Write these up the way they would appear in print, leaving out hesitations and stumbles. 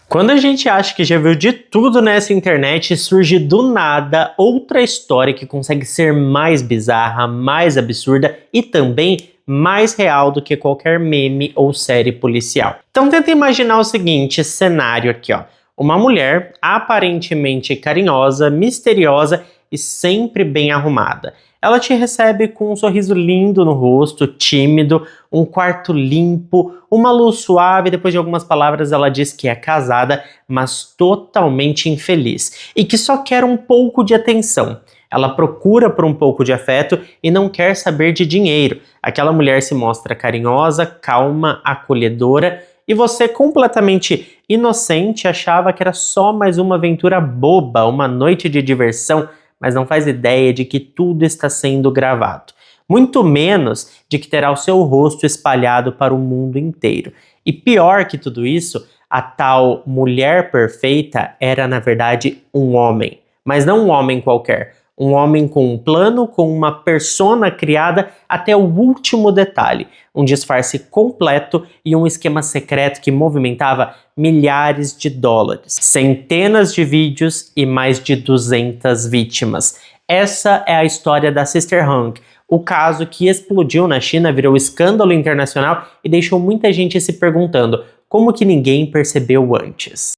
Quando a gente acha que já viu de tudo nessa internet, surge do nada outra história que consegue ser mais bizarra, mais absurda e também mais real do que qualquer meme ou série policial. Então tenta imaginar o seguinte cenário aqui, ó. Uma mulher aparentemente carinhosa, misteriosa e sempre bem arrumada. Ela te recebe com um sorriso lindo no rosto, tímido, um quarto limpo, uma luz suave. Depois de algumas palavras ela diz que é casada, mas totalmente infeliz e que só quer um pouco de atenção. Ela procura por um pouco de afeto e não quer saber de dinheiro. Aquela mulher se mostra carinhosa, calma, acolhedora e você, completamente inocente, achava que era só mais uma aventura boba, uma noite de diversão, mas não faz ideia de que tudo está sendo gravado. Muito menos de que terá o seu rosto espalhado para o mundo inteiro. E pior que tudo isso, a tal mulher perfeita era, na verdade, um homem. Mas não um homem qualquer. Um homem com um plano, com uma persona criada até o último detalhe. Um disfarce completo e um esquema secreto que movimentava milhares de dólares. Centenas de vídeos e mais de 200 vítimas. Essa é a história da Sister Hong. O caso que explodiu na China, virou escândalo internacional e deixou muita gente se perguntando como que ninguém percebeu antes.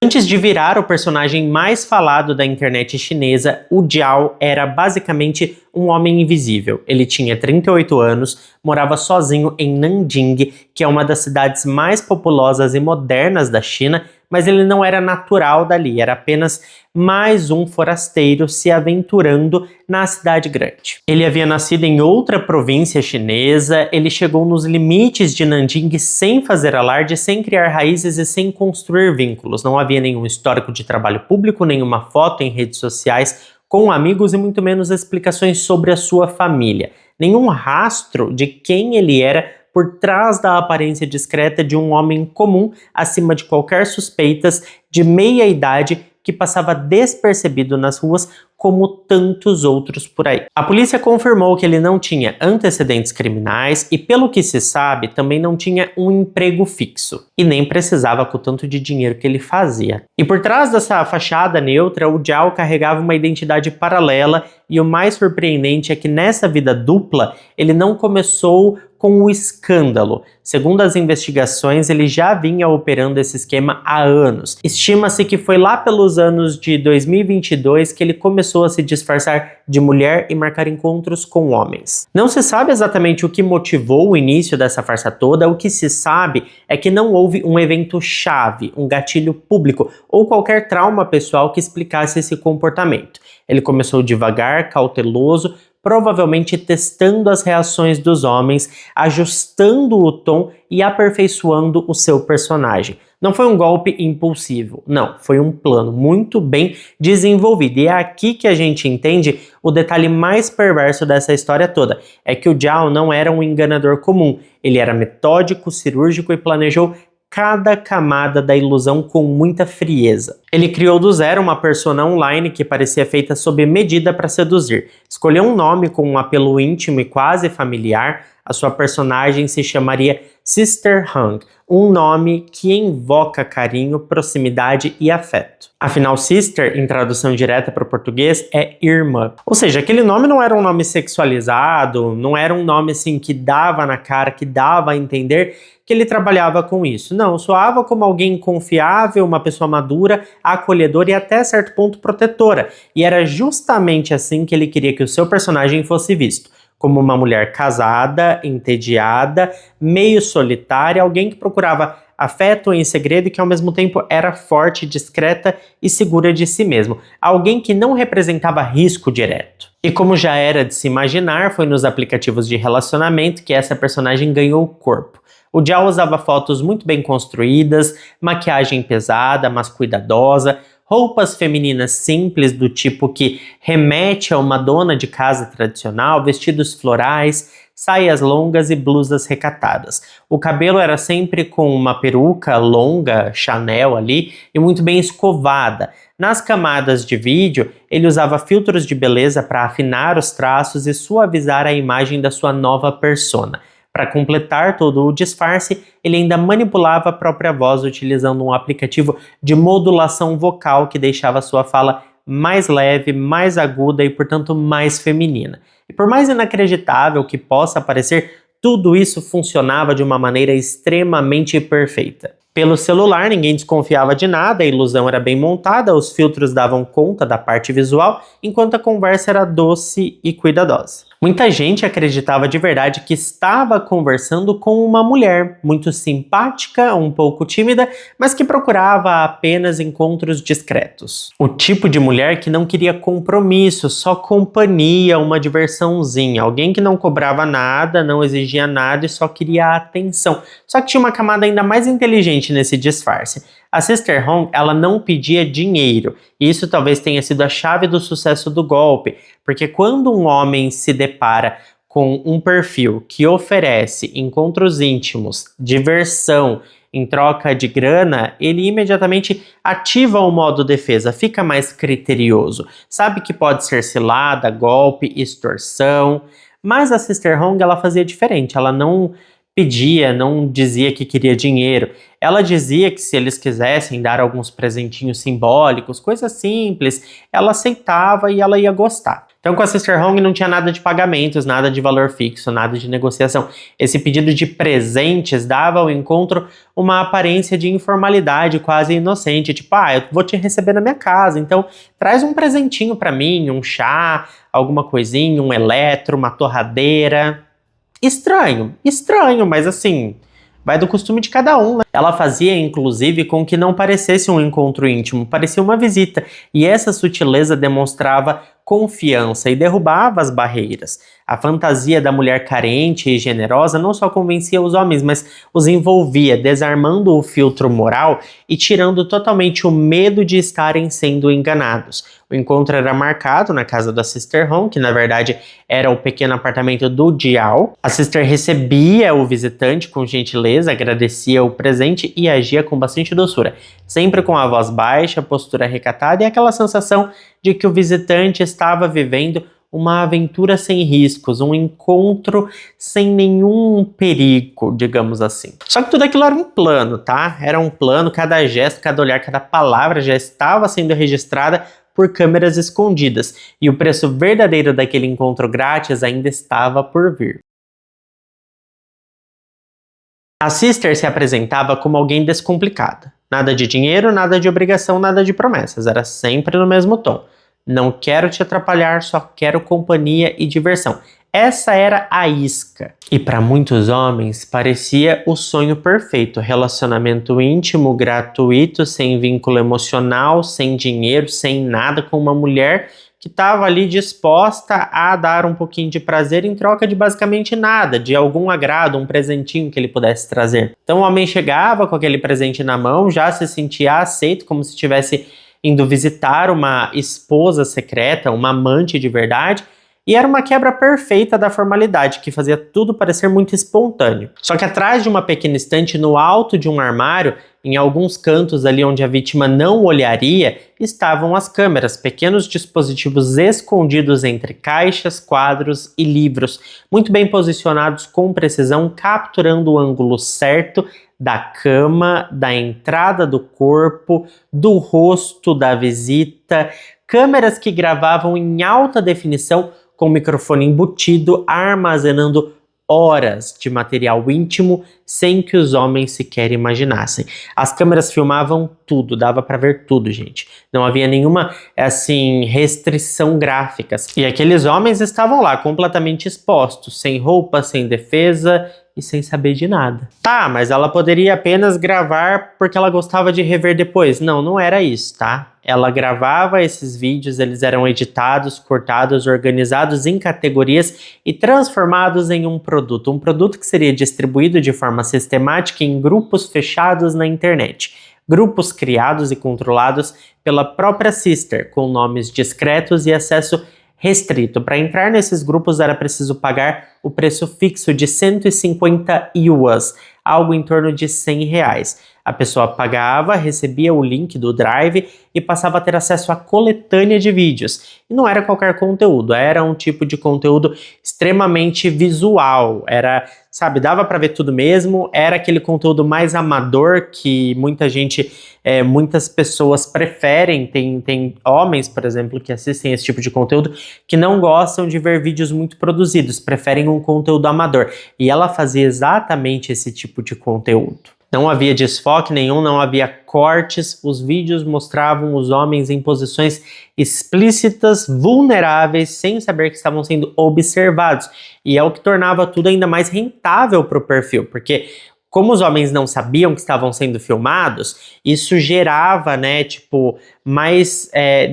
Antes de virar o personagem mais falado da internet chinesa, o Zhao era basicamente um homem invisível. Ele tinha 38 anos, morava sozinho em Nanjing, que é uma das cidades mais populosas e modernas da China, mas ele não era natural dali, era apenas mais um forasteiro se aventurando na cidade grande. Ele havia nascido em outra província chinesa, ele chegou nos limites de Nanjing sem fazer alarde, sem criar raízes e sem construir vínculos. Não havia nenhum histórico de trabalho público, nenhuma foto em redes sociais com amigos e muito menos explicações sobre a sua família. Nenhum rastro de quem ele era por trás da aparência discreta de um homem comum, acima de qualquer suspeitas, de meia idade, que passava despercebido nas ruas como tantos outros por aí. A polícia confirmou que ele não tinha antecedentes criminais e, pelo que se sabe, também não tinha um emprego fixo e nem precisava com o tanto de dinheiro que ele fazia. E por trás dessa fachada neutra, o Zhao carregava uma identidade paralela e o mais surpreendente é que nessa vida dupla ele não começou com o escândalo. Segundo as investigações, ele já vinha operando esse esquema há anos. Estima-se que foi lá pelos anos de 2022 que ele começou a se disfarçar de mulher e marcar encontros com homens. Não se sabe exatamente o que motivou o início dessa farsa toda, o que se sabe é que não houve um evento chave, um gatilho público ou qualquer trauma pessoal que explicasse esse comportamento. Ele começou devagar, cauteloso, provavelmente testando as reações dos homens, ajustando o tom e aperfeiçoando o seu personagem. Não foi um golpe impulsivo, não, foi um plano muito bem desenvolvido. E é aqui que a gente entende o detalhe mais perverso dessa história toda. É que o Zhao não era um enganador comum, ele era metódico, cirúrgico e planejou cada camada da ilusão com muita frieza. Ele criou do zero uma persona online que parecia feita sob medida para seduzir. Escolheu um nome com um apelo íntimo e quase familiar. A sua personagem se chamaria Sister Hong, um nome que invoca carinho, proximidade e afeto. Afinal, Sister, em tradução direta para o português, é irmã. Ou seja, aquele nome não era um nome sexualizado, não era um nome assim que dava na cara, que dava a entender que ele trabalhava com isso. Não, soava como alguém confiável, uma pessoa madura, acolhedora e até certo ponto protetora. E era justamente assim que ele queria que o seu personagem fosse visto. Como uma mulher casada, entediada, meio solitária, alguém que procurava afeto em segredo e que ao mesmo tempo era forte, discreta e segura de si mesmo. Alguém que não representava risco direto. E como já era de se imaginar, foi nos aplicativos de relacionamento que essa personagem ganhou corpo. O Zhao usava fotos muito bem construídas, maquiagem pesada, mas cuidadosa, roupas femininas simples do tipo que remete a uma dona de casa tradicional, vestidos florais, saias longas e blusas recatadas. O cabelo era sempre com uma peruca longa, Chanel ali, e muito bem escovada. Nas camadas de vídeo, ele usava filtros de beleza para afinar os traços e suavizar a imagem da sua nova persona. Para completar todo o disfarce, ele ainda manipulava a própria voz utilizando um aplicativo de modulação vocal que deixava sua fala mais leve, mais aguda e, portanto, mais feminina. E por mais inacreditável que possa parecer, tudo isso funcionava de uma maneira extremamente perfeita. Pelo celular, ninguém desconfiava de nada, a ilusão era bem montada, os filtros davam conta da parte visual, enquanto a conversa era doce e cuidadosa. Muita gente acreditava de verdade que estava conversando com uma mulher muito simpática, um pouco tímida, mas que procurava apenas encontros discretos. O tipo de mulher que não queria compromisso, só companhia, uma diversãozinha. Alguém que não cobrava nada, não exigia nada e só queria atenção. Só que tinha uma camada ainda mais inteligente nesse disfarce. A Sister Hong, ela não pedia dinheiro, e isso talvez tenha sido a chave do sucesso do golpe, porque quando um homem se depara com um perfil que oferece encontros íntimos, diversão, em troca de grana, ele imediatamente ativa o modo defesa, fica mais criterioso, sabe que pode ser cilada, golpe, extorsão, mas a Sister Hong, ela fazia diferente, ela não pedia, não dizia que queria dinheiro. Ela dizia que se eles quisessem dar alguns presentinhos simbólicos, coisas simples, ela aceitava e ela ia gostar. Então com a Sister Hong não tinha nada de pagamentos, nada de valor fixo, nada de negociação. Esse pedido de presentes dava ao encontro uma aparência de informalidade quase inocente, tipo, eu vou te receber na minha casa, então traz um presentinho pra mim, um chá, alguma coisinha, um eletro, uma torradeira. Estranho, mas assim, vai do costume de cada um, né? Ela fazia, inclusive, com que não parecesse um encontro íntimo, parecia uma visita, e essa sutileza demonstrava confiança e derrubava as barreiras. A fantasia da mulher carente e generosa não só convencia os homens, mas os envolvia, desarmando o filtro moral e tirando totalmente o medo de estarem sendo enganados. O encontro era marcado na casa da Sister Hong, que na verdade era o pequeno apartamento do Jiao. A Sister recebia o visitante com gentileza, agradecia o presente e agia com bastante doçura, sempre com a voz baixa, postura recatada e aquela sensação de que o visitante estava vivendo uma aventura sem riscos, um encontro sem nenhum perigo, digamos assim. Só que tudo aquilo era um plano, tá? Era um plano, cada gesto, cada olhar, cada palavra já estava sendo registrada por câmeras escondidas, e o preço verdadeiro daquele encontro grátis ainda estava por vir. A Sister se apresentava como alguém descomplicada. Nada de dinheiro, nada de obrigação, nada de promessas, era sempre no mesmo tom. Não quero te atrapalhar, só quero companhia e diversão. Essa era a isca. E para muitos homens parecia o sonho perfeito. Relacionamento íntimo, gratuito, sem vínculo emocional, sem dinheiro, sem nada, com uma mulher que estava ali disposta a dar um pouquinho de prazer em troca de basicamente nada, de algum agrado, um presentinho que ele pudesse trazer. Então o homem chegava com aquele presente na mão, já se sentia aceito, como se tivesse indo visitar uma esposa secreta, uma amante de verdade, e era uma quebra perfeita da formalidade, que fazia tudo parecer muito espontâneo. Só que atrás de uma pequena estante, no alto de um armário, em alguns cantos ali onde a vítima não olharia, estavam as câmeras, pequenos dispositivos escondidos entre caixas, quadros e livros, muito bem posicionados com precisão, capturando o ângulo certo da cama, da entrada do corpo, do rosto da visita, câmeras que gravavam em alta definição com microfone embutido, armazenando horas de material íntimo sem que os homens sequer imaginassem. As câmeras filmavam tudo, dava para ver tudo, gente. Não havia nenhuma, restrição gráfica. E aqueles homens estavam lá completamente expostos, sem roupa, sem defesa e sem saber de nada. Tá, mas ela poderia apenas gravar porque ela gostava de rever depois. Não, não era isso, tá? Ela gravava esses vídeos, eles eram editados, cortados, organizados em categorias e transformados em um produto que seria distribuído de forma sistemática em grupos fechados na internet. grupos criados e controlados pela própria Sister, com nomes discretos e acesso restrito. Para entrar nesses grupos era preciso pagar o preço fixo de 150 yuans, algo em torno de R$100. A pessoa pagava, recebia o link do Drive e passava a ter acesso à coletânea de vídeos. E não era qualquer conteúdo, era um tipo de conteúdo extremamente visual. Era, sabe, dava para ver tudo mesmo, era aquele conteúdo mais amador que muitas pessoas preferem. Tem homens, por exemplo, que assistem esse tipo de conteúdo que não gostam de ver vídeos muito produzidos, preferem um conteúdo amador. E ela fazia exatamente esse tipo de conteúdo. Não havia desfoque nenhum, não havia cortes, os vídeos mostravam os homens em posições explícitas, vulneráveis, sem saber que estavam sendo observados. E é o que tornava tudo ainda mais rentável para o perfil, porque como os homens não sabiam que estavam sendo filmados, isso gerava, mais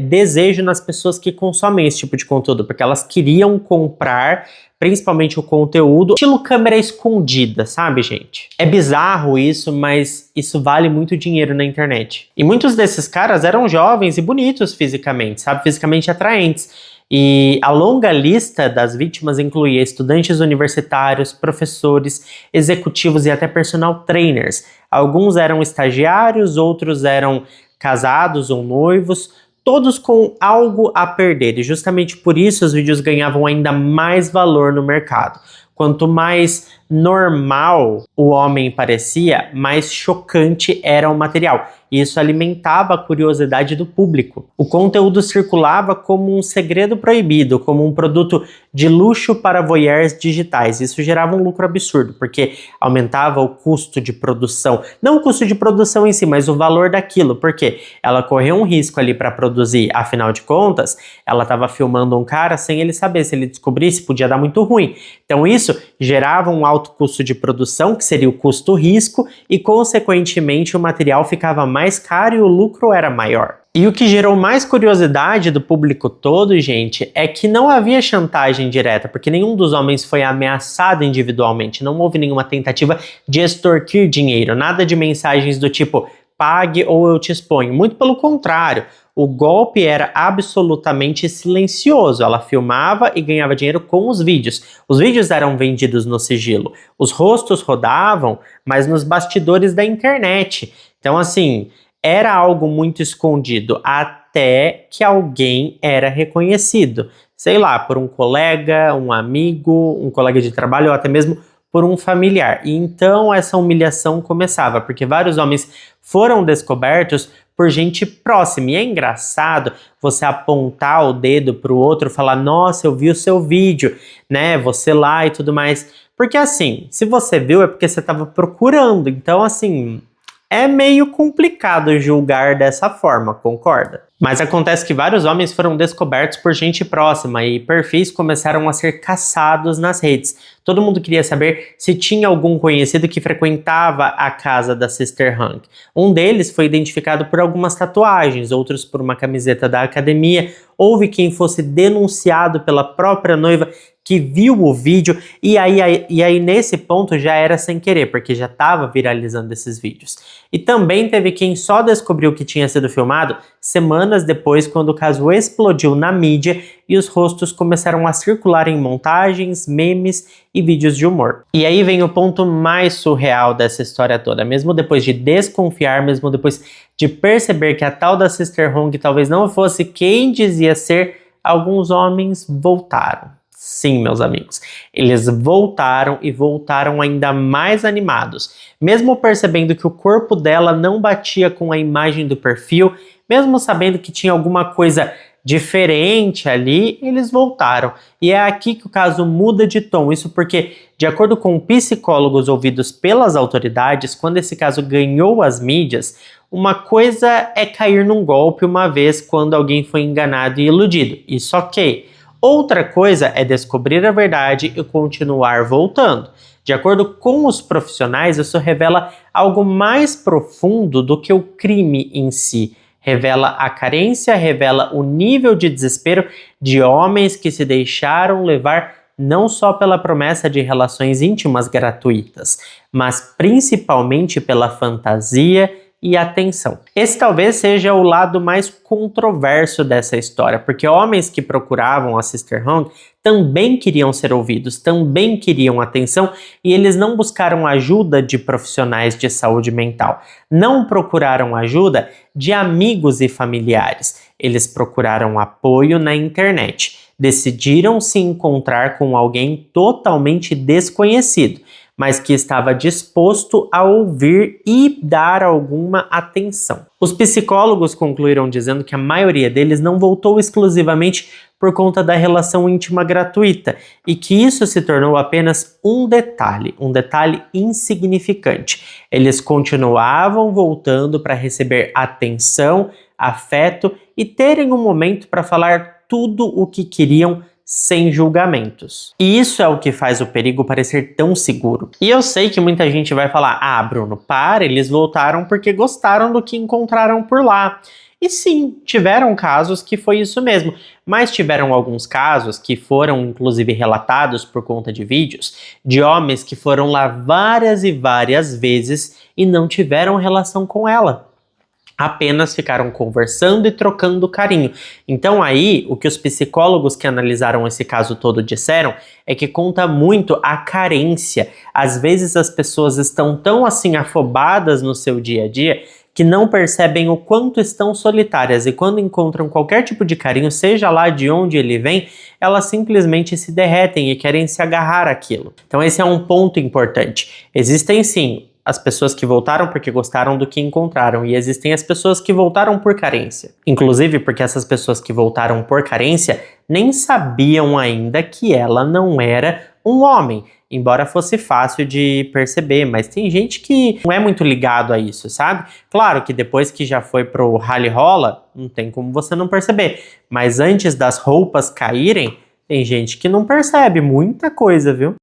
desejo nas pessoas que consomem esse tipo de conteúdo, porque elas queriam comprar principalmente o conteúdo, estilo câmera escondida, sabe, gente? É bizarro isso, mas isso vale muito dinheiro na internet. E muitos desses caras eram jovens e bonitos fisicamente, sabe? Fisicamente atraentes. E a longa lista das vítimas incluía estudantes universitários, professores, executivos e até personal trainers. Alguns eram estagiários, outros eram casados ou noivos, todos com algo a perder, e justamente por isso os vídeos ganhavam ainda mais valor no mercado. Quanto mais normal o homem parecia, mais chocante era o material. E isso alimentava a curiosidade do público. O conteúdo circulava como um segredo proibido, como um produto de luxo para voyeurs digitais. Isso gerava um lucro absurdo, porque aumentava o custo de produção. Não o custo de produção em si, mas o valor daquilo, porque ela correu um risco ali para produzir. Afinal de contas, ela estava filmando um cara sem ele saber. Se ele descobrisse, podia dar muito ruim. Então isso gerava um alto custo de produção, que seria o custo-risco, e consequentemente o material ficava mais caro e o lucro era maior. E o que gerou mais curiosidade do público todo, gente, é que não havia chantagem direta, porque nenhum dos homens foi ameaçado individualmente, não houve nenhuma tentativa de extorquir dinheiro, nada de mensagens do tipo pague ou eu te exponho. Muito pelo contrário, o golpe era absolutamente silencioso. Ela filmava e ganhava dinheiro com os vídeos. Os vídeos eram vendidos no sigilo. Os rostos rodavam, mas nos bastidores da internet. Então, assim, era algo muito escondido, até que alguém era reconhecido. Sei lá, por um colega, um amigo, um colega de trabalho ou até mesmo por um familiar. E então essa humilhação começava, porque vários homens foram descobertos por gente próxima. E é engraçado você apontar o dedo para o outro e falar, nossa, eu vi o seu vídeo, né, você lá e tudo mais. Porque assim, se você viu é porque você estava procurando. Então assim, é meio complicado julgar dessa forma, concorda? Mas acontece que vários homens foram descobertos por gente próxima e perfis começaram a ser caçados nas redes. Todo mundo queria saber se tinha algum conhecido que frequentava a casa da Sister Hong. Um deles foi identificado por algumas tatuagens, outros por uma camiseta da academia. Houve quem fosse denunciado pela própria noiva que viu o vídeo, e aí nesse ponto já era sem querer, porque já estava viralizando esses vídeos. E também teve quem só descobriu que tinha sido filmado semanas depois, quando o caso explodiu na mídia e os rostos começaram a circular em montagens, memes e vídeos de humor. E aí vem o ponto mais surreal dessa história toda. Mesmo depois de desconfiar, mesmo depois de perceber que a tal da Sister Hong talvez não fosse quem dizia ser, alguns homens voltaram. Sim, meus amigos, eles voltaram e voltaram ainda mais animados. Mesmo percebendo que o corpo dela não batia com a imagem do perfil, mesmo sabendo que tinha alguma coisa diferente ali, eles voltaram. E é aqui que o caso muda de tom. Isso porque, de acordo com psicólogos ouvidos pelas autoridades, quando esse caso ganhou as mídias, uma coisa é cair num golpe uma vez quando alguém foi enganado e iludido. Isso ok. Outra coisa é descobrir a verdade e continuar voltando. De acordo com os profissionais, isso revela algo mais profundo do que o crime em si. Revela a carência, revela o nível de desespero de homens que se deixaram levar não só pela promessa de relações íntimas gratuitas, mas principalmente pela fantasia e atenção. Esse talvez seja o lado mais controverso dessa história, porque homens que procuravam a Sister Hong também queriam ser ouvidos, também queriam atenção e eles não buscaram ajuda de profissionais de saúde mental, não procuraram ajuda de amigos e familiares, eles procuraram apoio na internet, decidiram se encontrar com alguém totalmente desconhecido, mas que estava disposto a ouvir e dar alguma atenção. Os psicólogos concluíram dizendo que a maioria deles não voltou exclusivamente por conta da relação íntima gratuita e que isso se tornou apenas um detalhe insignificante. Eles continuavam voltando para receber atenção, afeto e terem um momento para falar tudo o que queriam sem julgamentos. E isso é o que faz o perigo parecer tão seguro. E eu sei que muita gente vai falar: ah, Bruno, para, eles voltaram porque gostaram do que encontraram por lá. E sim, tiveram casos que foi isso mesmo, mas tiveram alguns casos que foram inclusive relatados por conta de vídeos, de homens que foram lá várias e várias vezes e não tiveram relação com ela. Apenas ficaram conversando e trocando carinho. Então aí, o que os psicólogos que analisaram esse caso todo disseram é que conta muito a carência. Às vezes as pessoas estão tão assim afobadas no seu dia a dia que não percebem o quanto estão solitárias e quando encontram qualquer tipo de carinho, seja lá de onde ele vem, elas simplesmente se derretem e querem se agarrar àquilo. Então esse é um ponto importante. Existem sim as pessoas que voltaram porque gostaram do que encontraram e existem as pessoas que voltaram por carência. Inclusive porque essas pessoas que voltaram por carência nem sabiam ainda que ela não era um homem, embora fosse fácil de perceber, mas tem gente que não é muito ligado a isso, sabe? Claro que depois que já foi pro rally rola, não tem como você não perceber, mas antes das roupas caírem, tem gente que não percebe muita coisa, viu?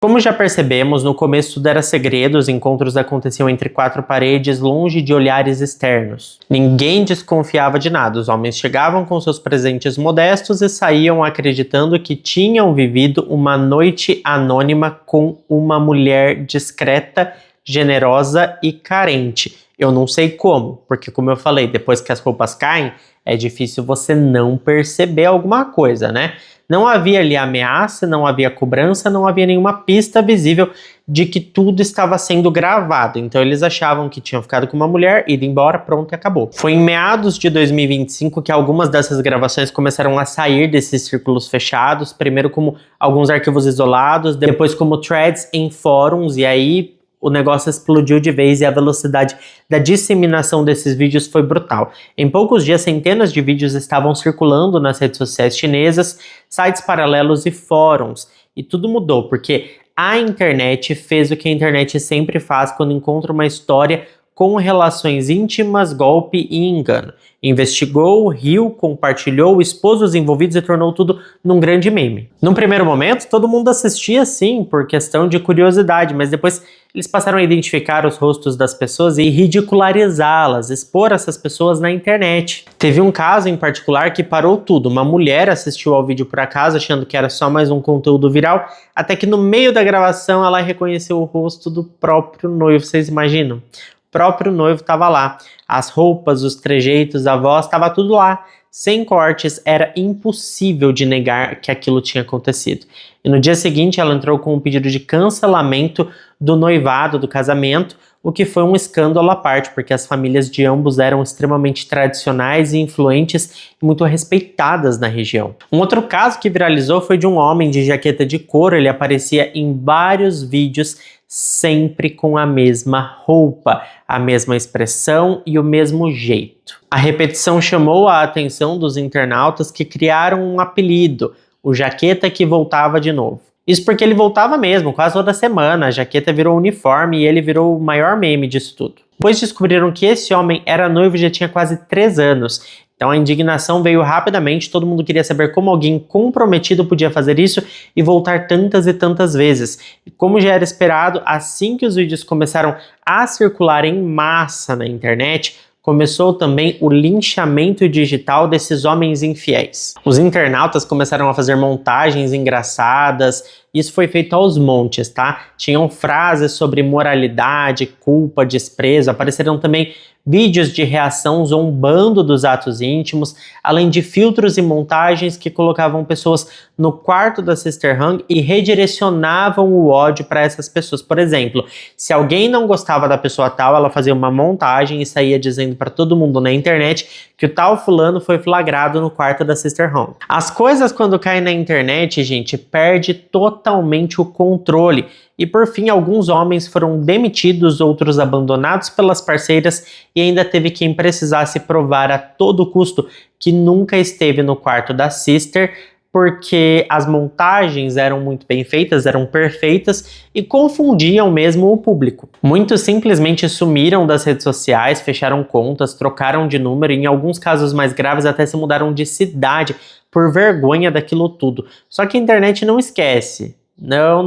Como já percebemos, no começo tudo era segredo, os encontros aconteciam entre quatro paredes, longe de olhares externos. Ninguém desconfiava de nada, os homens chegavam com seus presentes modestos e saíam acreditando que tinham vivido uma noite anônima com uma mulher discreta, generosa e carente. Eu não sei como, porque como eu falei, depois que as roupas caem, é difícil você não perceber alguma coisa, né? Não havia ali ameaça, não havia cobrança, não havia nenhuma pista visível de que tudo estava sendo gravado. Então eles achavam que tinham ficado com uma mulher, ido embora, pronto e acabou. Foi em meados de 2025 que algumas dessas gravações começaram a sair desses círculos fechados, primeiro como alguns arquivos isolados, depois como threads em fóruns, e aí o negócio explodiu de vez e a velocidade da disseminação desses vídeos foi brutal. Em poucos dias, centenas de vídeos estavam circulando nas redes sociais chinesas, sites paralelos e fóruns. E tudo mudou, porque a internet fez o que a internet sempre faz quando encontra uma história com relações íntimas, golpe e engano. Investigou, riu, compartilhou, expôs os envolvidos e tornou tudo num grande meme. Num primeiro momento, todo mundo assistia sim, por questão de curiosidade, mas depois eles passaram a identificar os rostos das pessoas e ridicularizá-las, expor essas pessoas na internet. Teve um caso em particular que parou tudo. Uma mulher assistiu ao vídeo por acaso, achando que era só mais um conteúdo viral, até que no meio da gravação ela reconheceu o rosto do próprio noivo. Vocês imaginam? O próprio noivo estava lá. As roupas, os trejeitos, a voz, estava tudo lá. Sem cortes, era impossível de negar que aquilo tinha acontecido. E no dia seguinte ela entrou com um pedido de cancelamento do noivado, do casamento, o que foi um escândalo à parte, porque as famílias de ambos eram extremamente tradicionais e influentes e muito respeitadas na região. Um outro caso que viralizou foi de um homem de jaqueta de couro. Ele aparecia em vários vídeos sempre com a mesma roupa, a mesma expressão e o mesmo jeito. A repetição chamou a atenção dos internautas que criaram um apelido, o Jaqueta que voltava de novo. Isso porque ele voltava mesmo, quase toda semana, a jaqueta virou uniforme e ele virou o maior meme disso tudo. Depois descobriram que esse homem era noivo e já tinha quase 3 anos. Então a indignação veio rapidamente, todo mundo queria saber como alguém comprometido podia fazer isso e voltar tantas e tantas vezes. E como já era esperado, assim que os vídeos começaram a circular em massa na internet, começou também o linchamento digital desses homens infiéis. Os internautas começaram a fazer montagens engraçadas, isso foi feito aos montes, tá? Tinham frases sobre moralidade, culpa, desprezo, apareceram também vídeos de reação zombando dos atos íntimos, além de filtros e montagens que colocavam pessoas no quarto da Sister Hong e redirecionavam o ódio para essas pessoas. Por exemplo, se alguém não gostava da pessoa tal, ela fazia uma montagem e saía dizendo para todo mundo na internet que o tal fulano foi flagrado no quarto da Sister Hong. As coisas quando caem na internet, gente, perde totalmente o controle. E por fim, alguns homens foram demitidos, outros abandonados pelas parceiras e ainda teve quem precisasse provar a todo custo que nunca esteve no quarto da Sister, porque as montagens eram muito bem feitas, eram perfeitas e confundiam mesmo o público. Muitos simplesmente sumiram das redes sociais, fecharam contas, trocaram de número e em alguns casos mais graves até se mudaram de cidade por vergonha daquilo tudo. Só que a internet não esquece. Não.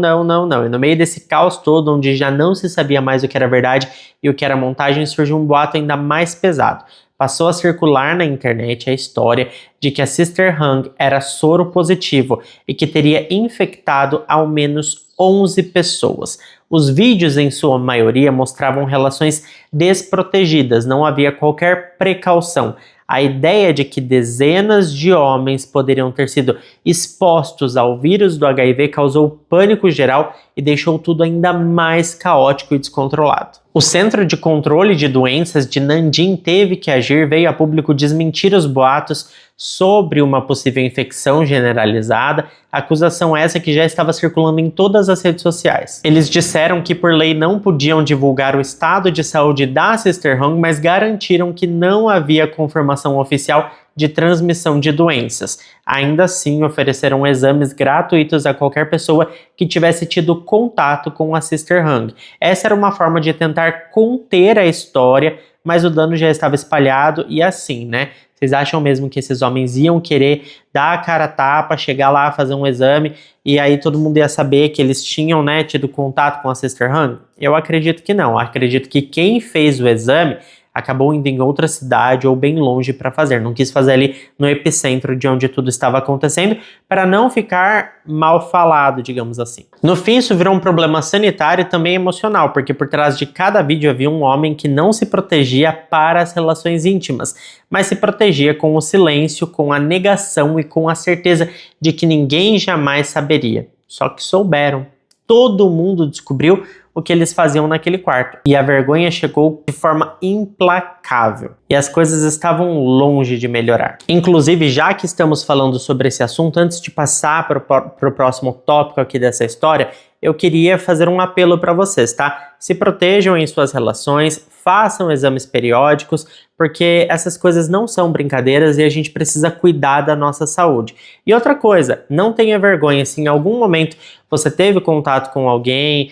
E no meio desse caos todo, onde já não se sabia mais o que era verdade e o que era montagem, surgiu um boato ainda mais pesado. Passou a circular na internet a história de que a Sister Hong era soro positivo e que teria infectado ao menos 11 pessoas. Os vídeos, em sua maioria, mostravam relações desprotegidas, não havia qualquer precaução. A ideia de que dezenas de homens poderiam ter sido expostos ao vírus do HIV causou pânico geral e deixou tudo ainda mais caótico e descontrolado. O Centro de Controle de Doenças de Nanjing teve que agir, veio a público desmentir os boatos sobre uma possível infecção generalizada, acusação essa que já estava circulando em todas as redes sociais. Eles disseram que por lei não podiam divulgar o estado de saúde da Sister Hong, mas garantiram que não havia confirmação oficial de transmissão de doenças. Ainda assim, ofereceram exames gratuitos a qualquer pessoa que tivesse tido contato com a Sister Hong. Essa era uma forma de tentar conter a história, mas o dano já estava espalhado e assim, né? Vocês acham mesmo que esses homens iam querer dar a cara a tapa, chegar lá, fazer um exame e aí todo mundo ia saber que eles tinham, né, tido contato com a Sister Hong? Eu acredito que não. Acredito que quem fez o exame acabou indo em outra cidade ou bem longe para fazer. Não quis fazer ali no epicentro de onde tudo estava acontecendo para não ficar mal falado, digamos assim. No fim, isso virou um problema sanitário e também emocional, porque por trás de cada vídeo havia um homem que não se protegia para as relações íntimas, mas se protegia com o silêncio, com a negação e com a certeza de que ninguém jamais saberia. Só que souberam. Todo mundo descobriu o que eles faziam naquele quarto. E a vergonha chegou de forma implacável. E as coisas estavam longe de melhorar. Inclusive, já que estamos falando sobre esse assunto, antes de passar para o próximo tópico aqui dessa história, eu queria fazer um apelo para vocês, tá? Se protejam em suas relações, façam exames periódicos, porque essas coisas não são brincadeiras e a gente precisa cuidar da nossa saúde. E outra coisa, não tenha vergonha se em algum momento você teve contato com alguém,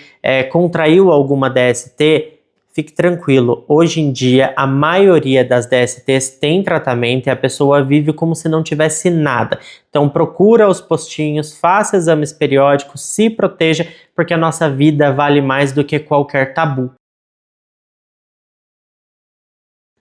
contraiu alguma DST, fique tranquilo, hoje em dia a maioria das DSTs tem tratamento e a pessoa vive como se não tivesse nada. Então procura os postinhos, faça exames periódicos, se proteja, porque a nossa vida vale mais do que qualquer tabu.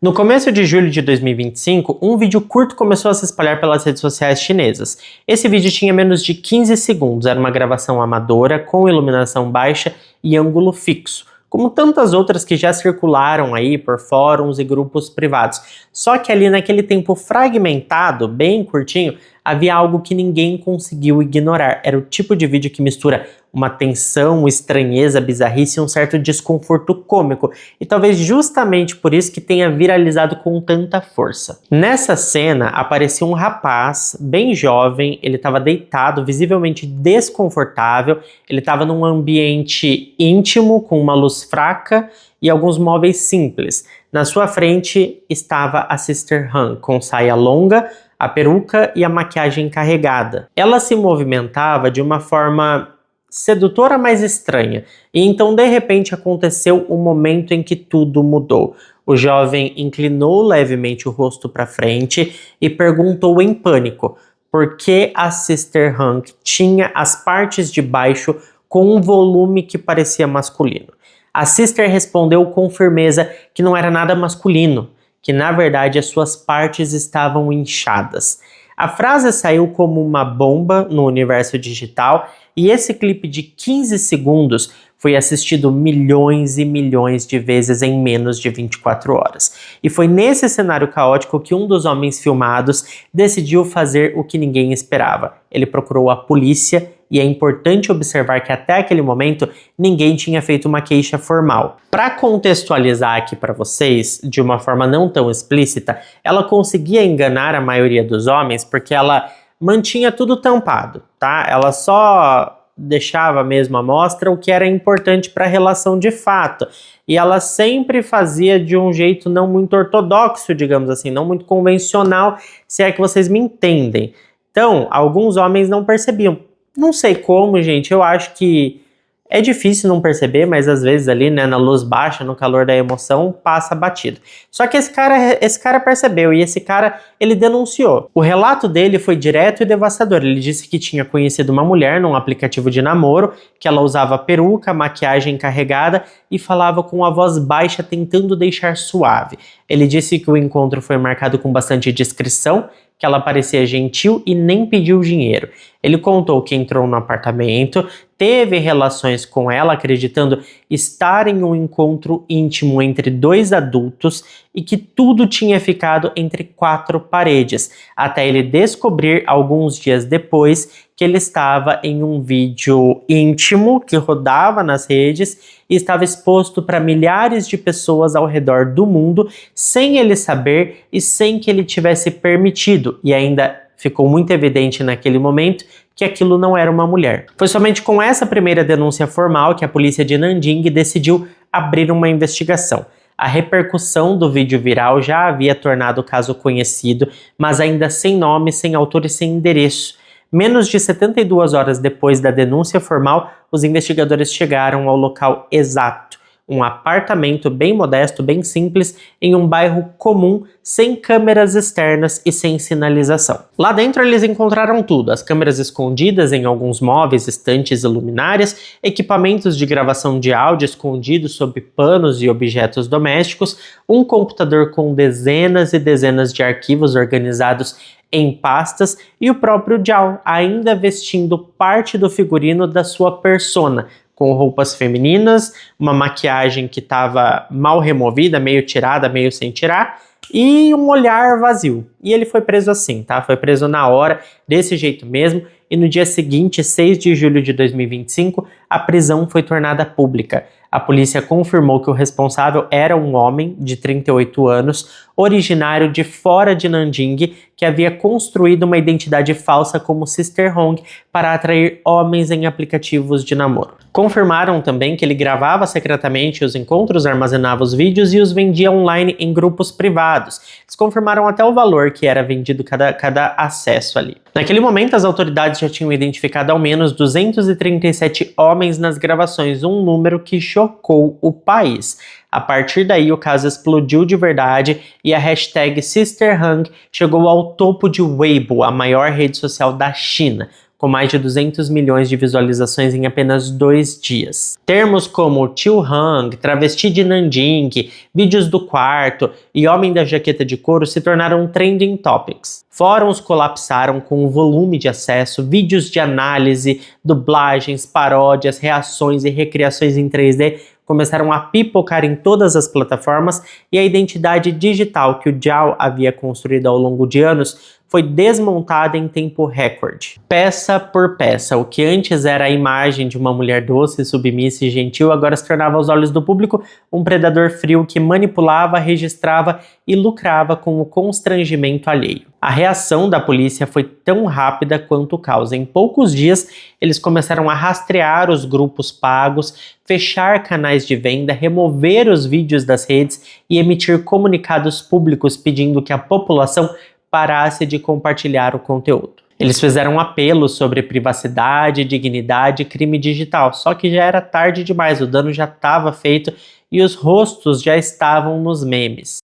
No começo de julho de 2025, um vídeo curto começou a se espalhar pelas redes sociais chinesas. Esse vídeo tinha menos de 15 segundos, era uma gravação amadora, com iluminação baixa e ângulo fixo, como tantas outras que já circularam aí por fóruns e grupos privados. Só que ali naquele tempo fragmentado, bem curtinho, havia algo que ninguém conseguiu ignorar. Era o tipo de vídeo que mistura uma tensão, estranheza, bizarrice e um certo desconforto cômico. E talvez justamente por isso que tenha viralizado com tanta força. Nessa cena aparecia um rapaz bem jovem, ele estava deitado, visivelmente desconfortável, ele estava num ambiente íntimo, com uma luz fraca e alguns móveis simples. Na sua frente estava a Sister Hong, com saia longa, a peruca e a maquiagem carregada. Ela se movimentava de uma forma sedutora, mas estranha. E então, de repente, aconteceu o momento em que tudo mudou. O jovem inclinou levemente o rosto para frente e perguntou em pânico por que a Sister Hong tinha as partes de baixo com um volume que parecia masculino. A Sister respondeu com firmeza que não era nada masculino, que na verdade as suas partes estavam inchadas. A frase saiu como uma bomba no universo digital e esse clipe de 15 segundos foi assistido milhões e milhões de vezes em menos de 24 horas. E foi nesse cenário caótico que um dos homens filmados decidiu fazer o que ninguém esperava. Ele procurou a polícia e é importante observar que até aquele momento ninguém tinha feito uma queixa formal. Para contextualizar aqui para vocês, de uma forma não tão explícita, ela conseguia enganar a maioria dos homens porque ela mantinha tudo tampado, tá? Ela só deixava mesmo à mostra o que era importante para a relação de fato. E ela sempre fazia de um jeito não muito ortodoxo, digamos assim, não muito convencional, se é que vocês me entendem. Então, alguns homens não percebiam. Não sei como, gente, eu acho que é difícil não perceber, mas às vezes ali, né, na luz baixa, no calor da emoção, passa batido. Só que esse cara percebeu e esse cara, ele denunciou. O relato dele foi direto e devastador. Ele disse que tinha conhecido uma mulher num aplicativo de namoro, que ela usava peruca, maquiagem carregada e falava com a voz baixa tentando deixar suave. Ele disse que o encontro foi marcado com bastante discrição, que ela parecia gentil e nem pediu dinheiro. Ele contou que entrou no apartamento, teve relações com ela, acreditando estar em um encontro íntimo entre dois adultos e que tudo tinha ficado entre quatro paredes, até ele descobrir alguns dias depois que ele estava em um vídeo íntimo que rodava nas redes e estava exposto para milhares de pessoas ao redor do mundo, sem ele saber e sem que ele tivesse permitido, e ainda ficou muito evidente naquele momento que aquilo não era uma mulher. Foi somente com essa primeira denúncia formal que a polícia de Nanjing decidiu abrir uma investigação. A repercussão do vídeo viral já havia tornado o caso conhecido, mas ainda sem nome, sem autor e sem endereço. Menos de 72 horas depois da denúncia formal, os investigadores chegaram ao local exato. Um apartamento bem modesto, bem simples, em um bairro comum, sem câmeras externas e sem sinalização. Lá dentro eles encontraram tudo: as câmeras escondidas em alguns móveis, estantes e luminárias, equipamentos de gravação de áudio escondidos sob panos e objetos domésticos, um computador com dezenas e dezenas de arquivos organizados em pastas e o próprio Zhao, ainda vestindo parte do figurino da sua persona, com roupas femininas, uma maquiagem que estava mal removida, meio tirada, meio sem tirar, e um olhar vazio. E ele foi preso assim, tá? Foi preso na hora, desse jeito mesmo, e no dia seguinte, 6 de julho de 2025, a prisão foi tornada pública. A polícia confirmou que o responsável era um homem de 38 anos, originário de fora de Nanjing, que havia construído uma identidade falsa como Sister Hong para atrair homens em aplicativos de namoro. Confirmaram também que ele gravava secretamente os encontros, armazenava os vídeos e os vendia online em grupos privados. Eles confirmaram até o valor que era vendido cada acesso ali. Naquele momento, as autoridades já tinham identificado ao menos 237 homens nas gravações, um número que chocou o país. A partir daí, o caso explodiu de verdade e a hashtag SisterHung chegou ao topo de Weibo, a maior rede social da China, com mais de 200 milhões de visualizações em apenas 2 dias. Termos como Tio Hung, travesti de Nanjing, vídeos do quarto e homem da jaqueta de couro se tornaram trending topics. Fóruns colapsaram com o volume de acesso, vídeos de análise, dublagens, paródias, reações e recriações em 3D começaram a pipocar em todas as plataformas e a identidade digital que o Zhao havia construído ao longo de anos foi desmontada em tempo recorde. Peça por peça, o que antes era a imagem de uma mulher doce, submissa e gentil, agora se tornava aos olhos do público um predador frio que manipulava, registrava e lucrava com o constrangimento alheio. A reação da polícia foi tão rápida quanto o caos. Em poucos dias, eles começaram a rastrear os grupos pagos, fechar canais de venda, remover os vídeos das redes e emitir comunicados públicos pedindo que a população parasse de compartilhar o conteúdo. Eles fizeram apelos sobre privacidade, dignidade e crime digital, só que já era tarde demais, o dano já estava feito e os rostos já estavam nos memes.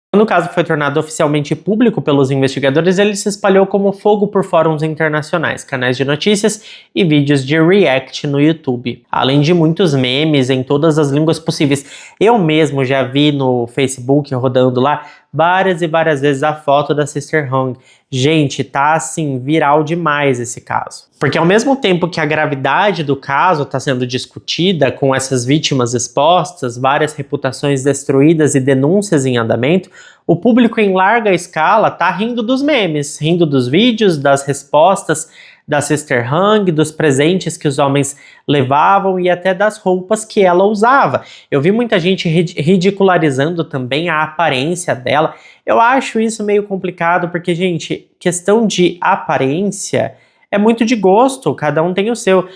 Quando o caso foi tornado oficialmente público pelos investigadores, ele se espalhou como fogo por fóruns internacionais, canais de notícias e vídeos de react no YouTube, além de muitos memes em todas as línguas possíveis. Eu mesmo já vi no Facebook, rodando lá, várias e várias vezes a foto da Sister Hong. Gente, tá assim, viral demais esse caso. Porque ao mesmo tempo que a gravidade do caso está sendo discutida, com essas vítimas expostas, várias reputações destruídas e denúncias em andamento, o público em larga escala tá rindo dos memes, rindo dos vídeos, das respostas da Sister Hong, dos presentes que os homens levavam e até das roupas que ela usava. Eu vi muita gente ridicularizando também a aparência dela. Eu acho isso meio complicado porque, gente, questão de aparência é muito de gosto, cada um tem o seu.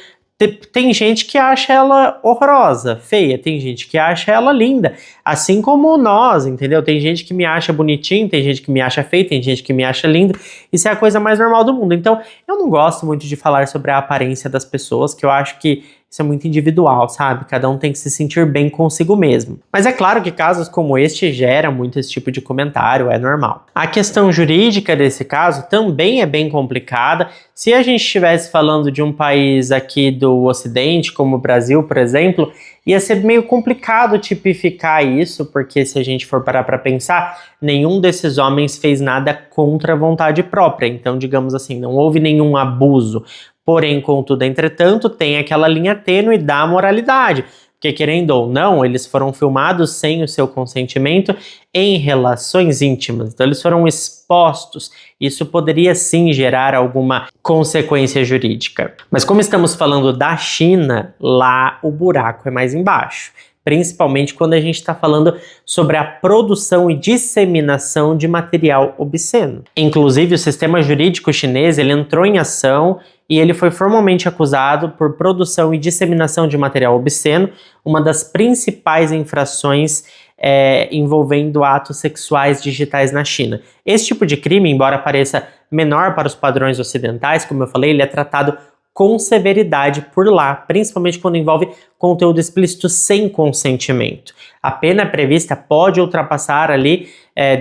Tem gente que acha ela horrorosa, feia, tem gente que acha ela linda, assim como nós, entendeu? Tem gente que me acha bonitinho, tem gente que me acha feio, tem gente que me acha lindo, isso é a coisa mais normal do mundo. Então, eu não gosto muito de falar sobre a aparência das pessoas, que eu acho que isso é muito individual, sabe? Cada um tem que se sentir bem consigo mesmo. Mas é claro que casos como este geram muito esse tipo de comentário, é normal. A questão jurídica desse caso também é bem complicada. Se a gente estivesse falando de um país aqui do Ocidente, como o Brasil, por exemplo, ia ser meio complicado tipificar isso, porque se a gente for parar para pensar, nenhum desses homens fez nada contra a vontade própria. Então, digamos assim, não houve nenhum abuso. Porém, contudo, entretanto, tem aquela linha tênue da moralidade, porque querendo ou não, eles foram filmados sem o seu consentimento em relações íntimas, então eles foram expostos, isso poderia sim gerar alguma consequência jurídica. Mas como estamos falando da China, lá o buraco é mais embaixo. Principalmente quando a gente está falando sobre a produção e disseminação de material obsceno. Inclusive, o sistema jurídico chinês ele entrou em ação e ele foi formalmente acusado por produção e disseminação de material obsceno, uma das principais infrações envolvendo atos sexuais digitais na China. Esse tipo de crime, embora pareça menor para os padrões ocidentais, como eu falei, ele é tratado com severidade por lá, principalmente quando envolve conteúdo explícito sem consentimento. A pena prevista pode ultrapassar ali,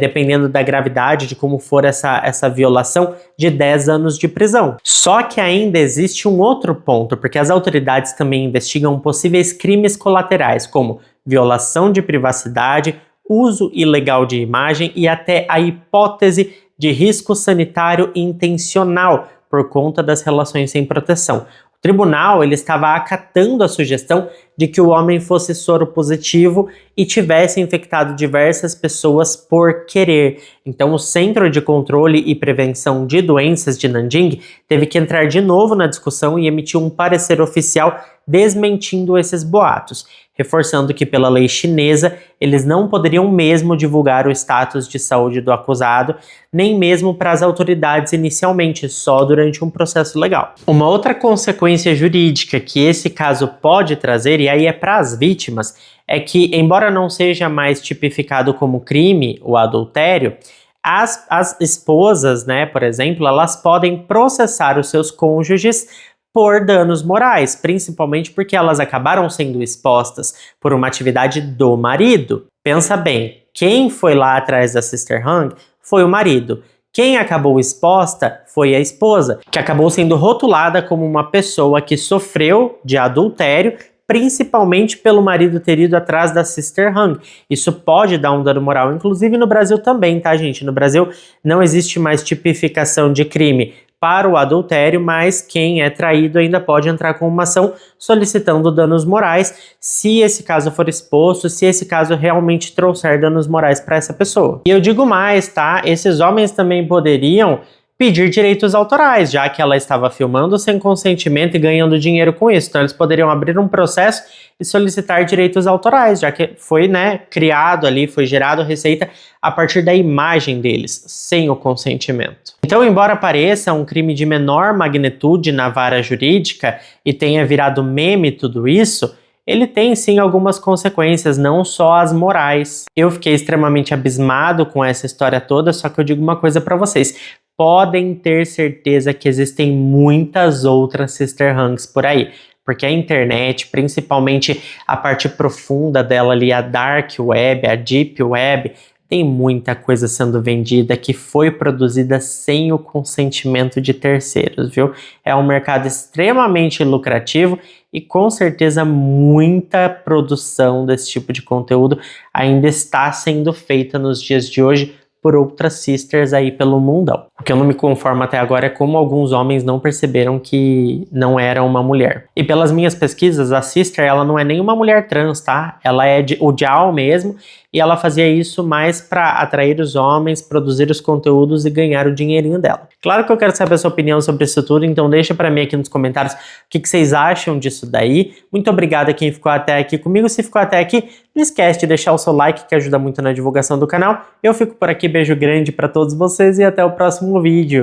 dependendo da gravidade de como for essa violação, de 10 anos de prisão. Só que ainda existe um outro ponto, porque as autoridades também investigam possíveis crimes colaterais, como violação de privacidade, uso ilegal de imagem e até a hipótese de risco sanitário intencional, por conta das relações sem proteção. O tribunal ele estava acatando a sugestão de que o homem fosse soro positivo e tivesse infectado diversas pessoas por querer. Então, o Centro de Controle e Prevenção de Doenças de Nanjing teve que entrar de novo na discussão e emitir um parecer oficial desmentindo esses boatos, reforçando que pela lei chinesa eles não poderiam mesmo divulgar o status de saúde do acusado, nem mesmo para as autoridades inicialmente, só durante um processo legal. Uma outra consequência jurídica que esse caso pode trazer, e aí é para as vítimas, é que, embora não seja mais tipificado como crime o adultério, as esposas, né, por exemplo, elas podem processar os seus cônjuges por danos morais, principalmente porque elas acabaram sendo expostas por uma atividade do marido. Pensa bem, quem foi lá atrás da Sister Hong foi o marido. Quem acabou exposta foi a esposa, que acabou sendo rotulada como uma pessoa que sofreu de adultério, principalmente pelo marido ter ido atrás da Sister Hong. Isso pode dar um dano moral, inclusive no Brasil também, tá, gente? No Brasil não existe mais tipificação de crime para o adultério, mas quem é traído ainda pode entrar com uma ação solicitando danos morais, se esse caso for exposto, se esse caso realmente trouxer danos morais para essa pessoa. E eu digo mais, tá? Esses homens também poderiam pedir direitos autorais, já que ela estava filmando sem consentimento e ganhando dinheiro com isso. Então eles poderiam abrir um processo e solicitar direitos autorais, já que foi, criado ali, foi gerado receita a partir da imagem deles, sem o consentimento. Então, embora pareça um crime de menor magnitude na vara jurídica e tenha virado meme tudo isso, ele tem sim algumas consequências, não só as morais. Eu fiquei extremamente abismado com essa história toda, só que eu digo uma coisa para vocês. Podem ter certeza que existem muitas outras Sister Hongs por aí, porque a internet, principalmente a parte profunda dela ali, a Dark Web, a Deep Web, tem muita coisa sendo vendida que foi produzida sem o consentimento de terceiros, viu? É um mercado extremamente lucrativo e com certeza muita produção desse tipo de conteúdo ainda está sendo feita nos dias de hoje por outras sisters aí pelo mundão. O que eu não me conformo até agora é como alguns homens não perceberam que não era uma mulher. E pelas minhas pesquisas, a sister, ela não é nem uma mulher trans, tá? Ela é o Jiao mesmo, e ela fazia isso mais para atrair os homens, produzir os conteúdos e ganhar o dinheirinho dela. Claro que eu quero saber a sua opinião sobre isso tudo, então deixa para mim aqui nos comentários o que vocês acham disso daí. Muito obrigado a quem ficou até aqui comigo. Se ficou até aqui, não esquece de deixar o seu like, que ajuda muito na divulgação do canal. Eu fico por aqui, beijo grande para todos vocês e até o próximo vídeo.